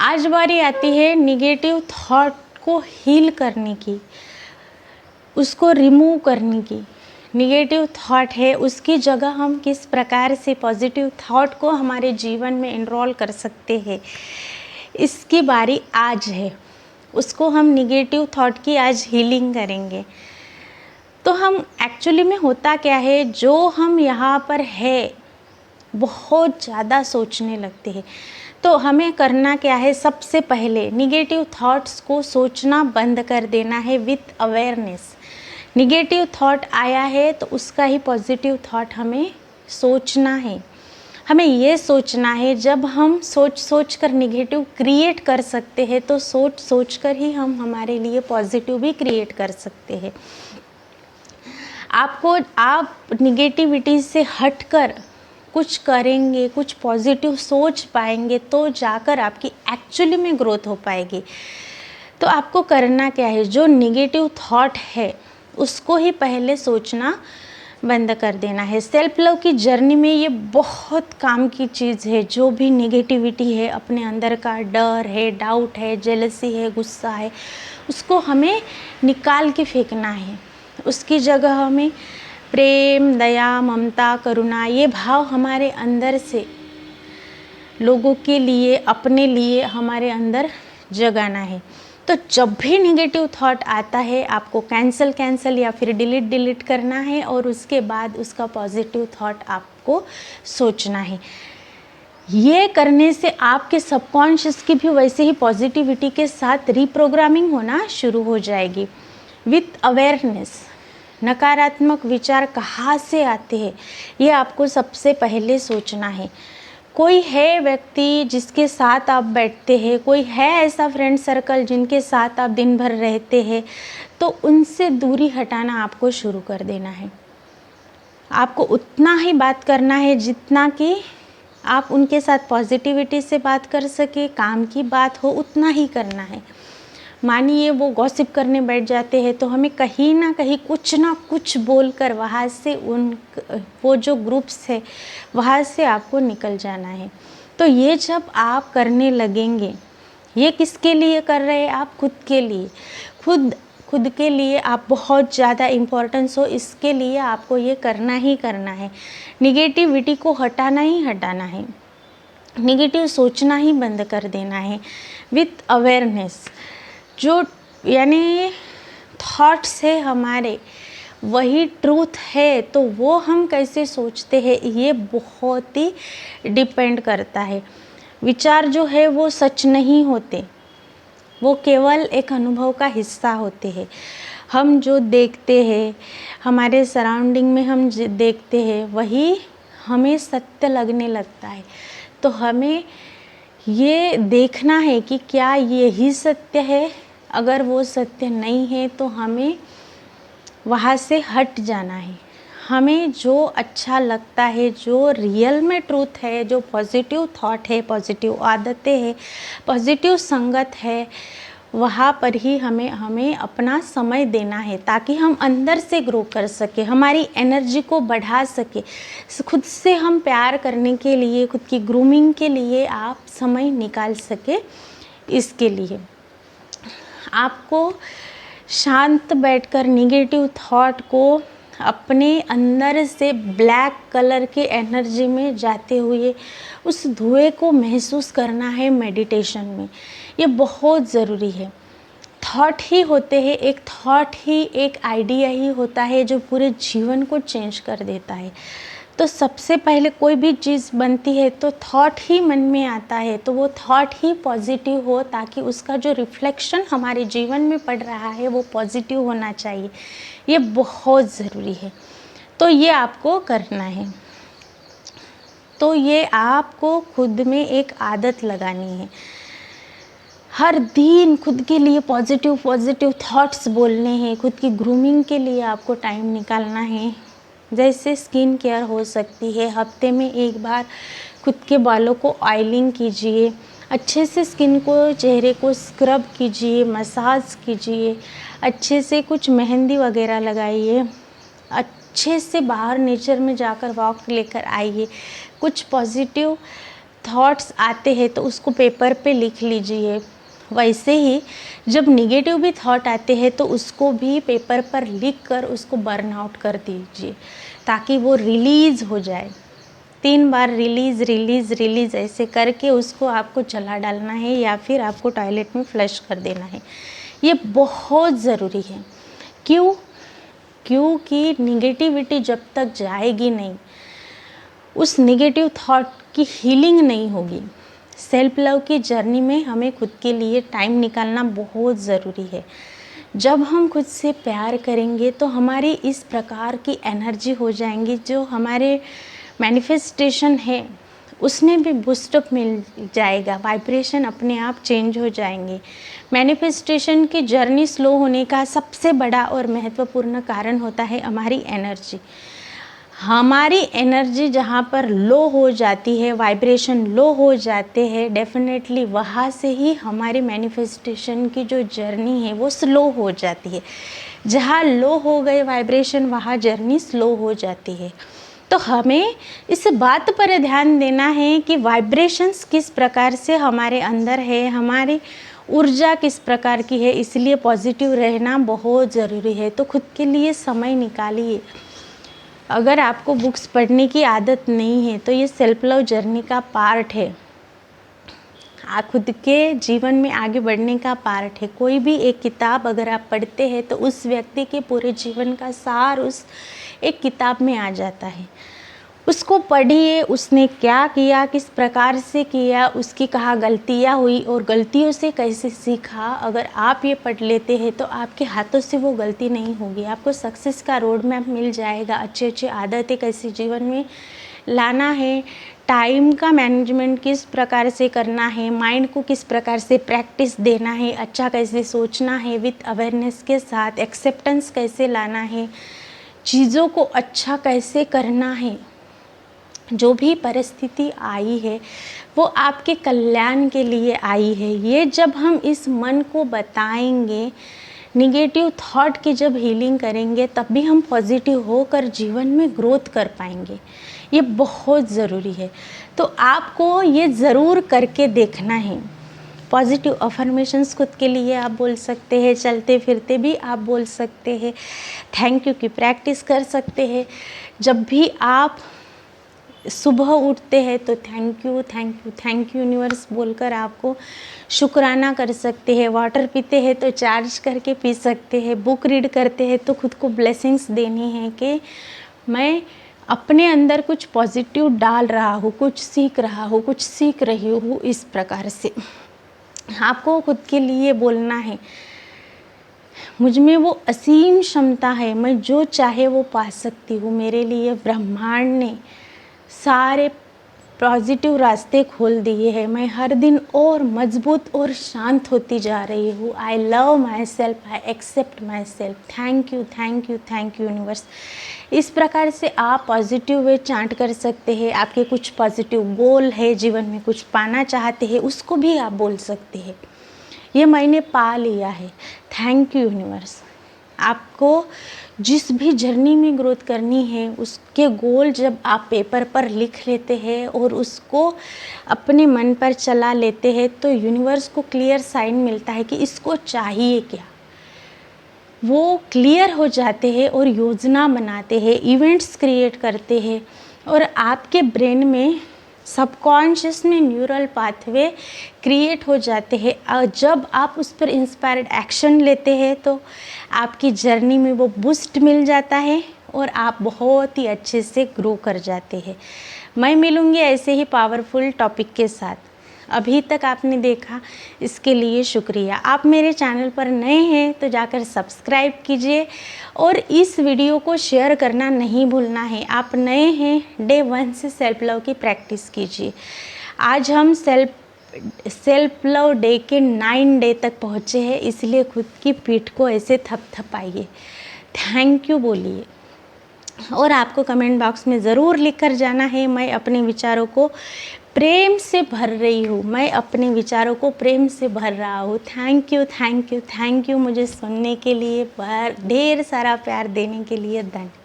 आज बारी आती है निगेटिव थॉट को हील करने की, उसको रिमूव करने की। निगेटिव थॉट है, उसकी जगह हम किस प्रकार से पॉजिटिव थॉट को हमारे जीवन में एनरोल कर सकते हैं, इसकी बारी आज है। उसको हम निगेटिव थॉट की आज हीलिंग करेंगे। तो हम एक्चुअली में होता क्या है, जो हम यहाँ पर है बहुत ज़्यादा सोचने लगते हैं। तो हमें करना क्या है, सबसे पहले निगेटिव थॉट्स को सोचना बंद कर देना है विथ अवेयरनेस। निगेटिव थॉट आया है तो उसका ही पॉजिटिव थॉट हमें सोचना है। हमें ये सोचना है, जब हम सोच कर निगेटिव क्रिएट कर सकते हैं तो सोच कर ही हम हमारे लिए पॉजिटिव भी क्रिएट कर सकते हैं। आप निगेटिविटी से हटकर कुछ करेंगे, कुछ पॉजिटिव सोच पाएंगे तो जाकर आपकी एक्चुअली में ग्रोथ हो पाएगी। तो आपको करना क्या है, जो निगेटिव थॉट है उसको ही पहले सोचना बंद कर देना है। सेल्फ लव की जर्नी में ये बहुत काम की चीज़ है। जो भी निगेटिविटी है, अपने अंदर का डर है, डाउट है, जेलसी है, गुस्सा है, उसको हमें निकाल के फेंकना है। उसकी जगह हमें प्रेम, दया, ममता, करुणा, ये भाव हमारे अंदर से लोगों के लिए, अपने लिए हमारे अंदर जगाना है। तो जब भी निगेटिव थॉट आता है आपको कैंसिल या फिर डिलीट करना है और उसके बाद उसका पॉजिटिव थॉट आपको सोचना है। ये करने से आपके सबकॉन्शियस की भी वैसे ही पॉजिटिविटी के साथ रीप्रोग्रामिंग होना शुरू हो जाएगी। विथ अवेयरनेस, नकारात्मक विचार कहाँ से आते हैं ये आपको सबसे पहले सोचना है। कोई है व्यक्ति जिसके साथ आप बैठते हैं, कोई है ऐसा फ्रेंड सर्कल जिनके साथ आप दिन भर रहते हैं, तो उनसे दूरी हटाना आपको शुरू कर देना है। आपको उतना ही बात करना है जितना कि आप उनके साथ पॉजिटिविटी से बात कर सके, काम की बात हो उतना ही करना है। मानिए वो गॉसिप करने बैठ जाते हैं तो हमें कहीं ना कहीं कुछ ना कुछ बोलकर वहाँ से वो जो ग्रुप्स है वहाँ से आपको निकल जाना है। तो ये जब आप करने लगेंगे, ये किसके लिए कर रहे हैं आप? खुद के लिए। खुद के लिए आप बहुत ज़्यादा इम्पोर्टेंस हो, इसके लिए आपको ये करना ही करना है। निगेटिविटी को हटाना ही हटाना है, निगेटिव सोचना ही बंद कर देना है। विथ अवेयरनेस, जो यानी थॉट्स है हमारे वही ट्रूथ है, तो वो हम कैसे सोचते हैं ये बहुत ही डिपेंड करता है। विचार जो है वो सच नहीं होते, वो केवल एक अनुभव का हिस्सा होते हैं। हम जो देखते हैं, हमारे सराउंडिंग में हम देखते हैं वही हमें सत्य लगने लगता है। तो हमें ये देखना है कि क्या यही सत्य है। अगर वो सत्य नहीं है तो हमें वहाँ से हट जाना है। हमें जो अच्छा लगता है, जो रियल में ट्रूथ है, जो पॉजिटिव थॉट है, पॉजिटिव आदतें हैं, पॉजिटिव संगत है, वहाँ पर ही हमें अपना समय देना है ताकि हम अंदर से ग्रो कर सके, हमारी एनर्जी को बढ़ा सके। खुद से हम प्यार करने के लिए, खुद की ग्रूमिंग के लिए आप समय निकाल सके। इसके लिए आपको शांत बैठकर निगेटिव थॉट को अपने अंदर से ब्लैक कलर के एनर्जी में जाते हुए उस धुएं को महसूस करना है मेडिटेशन में। ये बहुत ज़रूरी है। थॉट ही होते हैं, एक थॉट ही एक आइडिया ही होता है जो पूरे जीवन को चेंज कर देता है। तो सबसे पहले कोई भी चीज़ बनती है तो थॉट ही मन में आता है, तो वो थॉट ही पॉजिटिव हो ताकि उसका जो रिफ्लेक्शन हमारे जीवन में पड़ रहा है वो पॉजिटिव होना चाहिए। ये बहुत ज़रूरी है। तो ये आपको करना है। तो ये आपको खुद में एक आदत लगानी है। हर दिन खुद के लिए पॉजिटिव थॉट्स बोलने हैं। खुद की ग्रूमिंग के लिए आपको टाइम निकालना है। जैसे स्किन केयर हो सकती है, हफ्ते में एक बार खुद के बालों को ऑयलिंग कीजिए, अच्छे से स्किन को, चेहरे को स्क्रब कीजिए, मसाज कीजिए, अच्छे से कुछ मेहंदी वगैरह लगाइए, अच्छे से बाहर नेचर में जाकर वॉक लेकर आइए, कुछ पॉजिटिव थॉट्स आते हैं तो उसको पेपर पे लिख लीजिए। वैसे ही जब निगेटिव भी थॉट आते हैं तो उसको भी पेपर पर लिख कर उसको बर्न आउट कर दीजिए, ताकि वो रिलीज़ हो जाए। 3 बार रिलीज़ रिलीज़ रिलीज़ ऐसे करके उसको आपको जला डालना है या फिर आपको टॉयलेट में फ्लश कर देना है। ये बहुत ज़रूरी है। क्यों? क्योंकि निगेटिविटी जब तक जाएगी नहीं, उस निगेटिव थॉट की हीलिंग नहीं होगी। सेल्फ लव की जर्नी में हमें खुद के लिए टाइम निकालना बहुत ज़रूरी है। जब हम खुद से प्यार करेंगे तो हमारी इस प्रकार की एनर्जी हो जाएंगी, जो हमारे मैनिफेस्टेशन है उसमें भी बूस्टअप मिल जाएगा, वाइब्रेशन अपने आप चेंज हो जाएंगे। मैनिफेस्टेशन की जर्नी स्लो होने का सबसे बड़ा और महत्वपूर्ण कारण होता है हमारी एनर्जी। हमारी एनर्जी जहाँ पर लो हो जाती है, वाइब्रेशन लो हो जाते हैं, डेफिनेटली वहाँ से ही हमारी मैनिफेस्टेशन की जो जर्नी है वो स्लो हो जाती है। जहाँ लो हो गए वाइब्रेशन, वहाँ जर्नी स्लो हो जाती है। तो हमें इस बात पर ध्यान देना है कि वाइब्रेशंस किस प्रकार से हमारे अंदर है, हमारी ऊर्जा किस प्रकार की है, इसलिए पॉजिटिव रहना बहुत ज़रूरी है। तो खुद के लिए समय निकालिए। अगर आपको बुक्स पढ़ने की आदत नहीं है तो ये सेल्फ लव जर्नी का पार्ट है, खुद के जीवन में आगे बढ़ने का पार्ट है। कोई भी एक किताब अगर आप पढ़ते हैं तो उस व्यक्ति के पूरे जीवन का सार उस एक किताब में आ जाता है। उसको पढ़िए, उसने क्या किया, किस प्रकार से किया, उसकी कहाँ गलतियाँ हुई और गलतियों से कैसे सीखा। अगर आप ये पढ़ लेते हैं तो आपके हाथों से वो गलती नहीं होगी। आपको सक्सेस का रोड मैप मिल जाएगा। अच्छी अच्छी आदतें कैसे जीवन में लाना है, टाइम का मैनेजमेंट किस प्रकार से करना है, माइंड को किस प्रकार से प्रैक्टिस देना है, अच्छा कैसे सोचना है विथ अवेयरनेस के साथ, एक्सेप्टेंस कैसे लाना है, चीज़ों को अच्छा कैसे करना है। जो भी परिस्थिति आई है वो आपके कल्याण के लिए आई है। ये जब हम इस मन को बताएंगे, निगेटिव थॉट की जब हीलिंग करेंगे, तब भी हम पॉजिटिव होकर जीवन में ग्रोथ कर पाएंगे। ये बहुत ज़रूरी है। तो आपको ये ज़रूर करके देखना है। पॉजिटिव अफर्मेशंस खुद के लिए आप बोल सकते हैं, चलते फिरते भी आप बोल सकते हैं, थैंक यू की प्रैक्टिस कर सकते हैं। जब भी आप सुबह उठते हैं तो thank you thank you thank you universe बोलकर आपको शुक्राना कर सकते हैं। वाटर पीते हैं तो चार्ज करके पी सकते हैं। बुक रीड करते हैं तो खुद को ब्लेसिंग्स देनी है कि मैं अपने अंदर कुछ पॉजिटिव डाल रहा हूँ, कुछ सीख रहा हूँ, कुछ सीख रही हूँ। इस प्रकार से आपको खुद के लिए बोलना है, मुझ में वो असीम क्षमता है, मैं जो चाहे वो पा सकती हूँ। मेरे लिए ब्रह्मांड ने सारे पॉजिटिव रास्ते खोल दिए हैं। मैं हर दिन और मजबूत और शांत होती जा रही हूँ। I love my self, I accept my self. Thank you thank you thank you universe. इस प्रकार से आप पॉजिटिव वे चांट कर सकते हैं। आपके कुछ पॉजिटिव गोल है, जीवन में कुछ पाना चाहते हैं, उसको भी आप बोल सकते हैं, ये मैंने पा लिया है। Thank you universe. आपको जिस भी जर्नी में ग्रोथ करनी है, उसके गोल जब आप पेपर पर लिख लेते हैं और उसको अपने मन पर चला लेते हैं तो यूनिवर्स को क्लियर साइन मिलता है कि इसको चाहिए क्या। वो क्लियर हो जाते हैं और योजना बनाते हैं, इवेंट्स क्रिएट करते हैं और आपके ब्रेन में सबकॉन्शियस में न्यूरल पाथवे क्रिएट हो जाते हैं। और जब आप उस पर इंस्पायर्ड एक्शन लेते हैं तो आपकी जर्नी में वो बूस्ट मिल जाता है और आप बहुत ही अच्छे से ग्रो कर जाते हैं। मैं मिलूँगी ऐसे ही पावरफुल टॉपिक के साथ। अभी तक आपने देखा, इसके लिए शुक्रिया। आप मेरे चैनल पर नए हैं तो जाकर सब्सक्राइब कीजिए और इस वीडियो को शेयर करना नहीं भूलना है। आप नए हैं, डे 1 से सेल्फ लव की प्रैक्टिस कीजिए। आज हम सेल्फ लव डे के 9 डे तक पहुँचे हैं, इसलिए खुद की पीठ को ऐसे थपथपाइए, थैंक यू बोलिए और आपको कमेंट बॉक्स में ज़रूर लिख कर जाना है, मैं अपने विचारों को प्रेम से भर रही हूँ, मैं अपने विचारों को प्रेम से भर रहा हूँ। Thank you thank you thank you मुझे सुनने के लिए, ढेर सारा प्यार देने के लिए धन्यवाद।